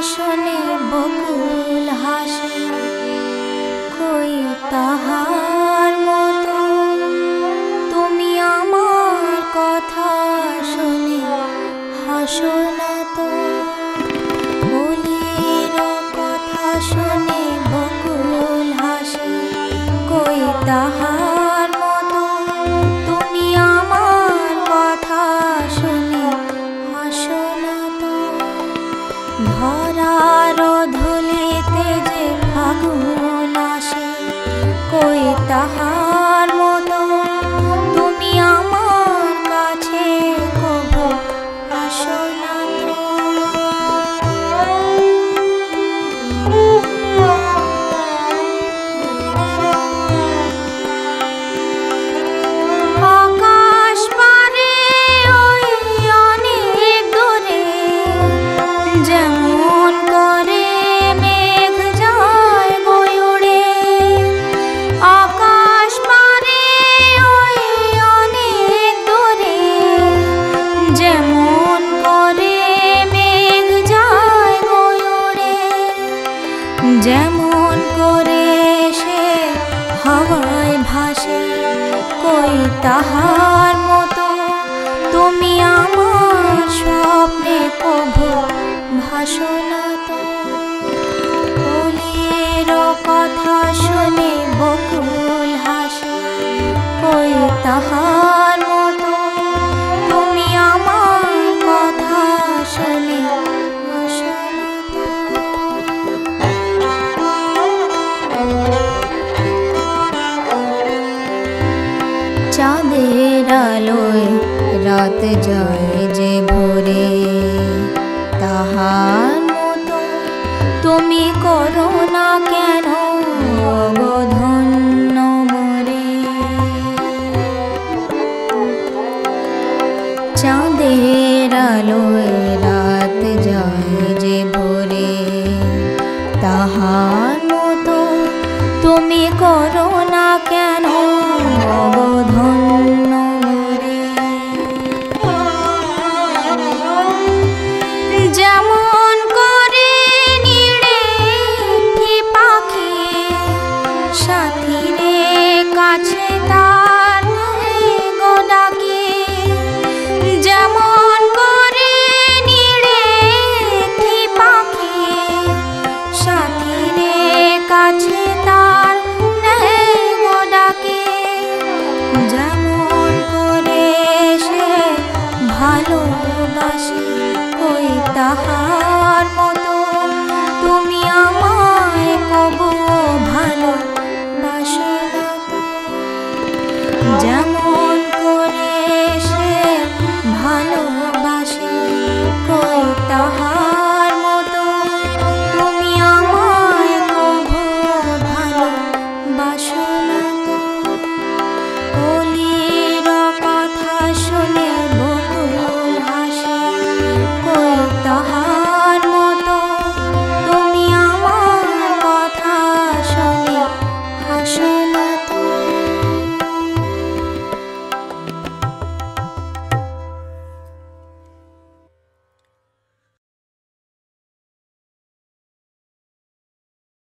শুনে বকুল হাসে, কই তাহার মতো তুমি আমার কথা শুনে হাসো না তো। ফুলের কথা শুনে বকুল হাসে, কই তাহার মতো তুমি আমার কথা শুনে হাসো না তো। ভরার ধুলিতে যে ফাগুন আসে, কই তাহার মতো তুমি আমার কাছে কভু আসো না তো। আকাশ পারে ওই অনেক দূরে, যেমন করে মেঘ যায় বয়ে উড়ে। আকাশ পারে ওই অনেক দূরে, যেমন করে মেঘ যায় বয়ে উড়ে। যেমন করে সে হাওয়ায় ভাসে, কই তাহার মতো তুমি আমার স্বপ্নে কভু ভাসো না তো। ফুলের কথা শুনে বকুল হাসে, কই তাহার মতো তুমি আমার কথা শুনে হাসো না তো। চাঁদের আলোয় রাত যায় যে ভোরে, তাহার মতো তুমি করো না কেন গো ধন্য মোরে। চাঁদের আলোয় রাত যায় যে ভোরে, তাহার মতো তুমি করো না কেন গো ধন্য মোরে। যেমন করে নিড়ে একটি পাখি সাথীরে কাছে তার গো ডাকে। যেমন করে নিড়ে একটি পাখি সাথীরে কাছে তার গো ডাকে। যেমন করে সে ভালোবাসে, কই তাহার মতো তুমি আমায় কবু ভালো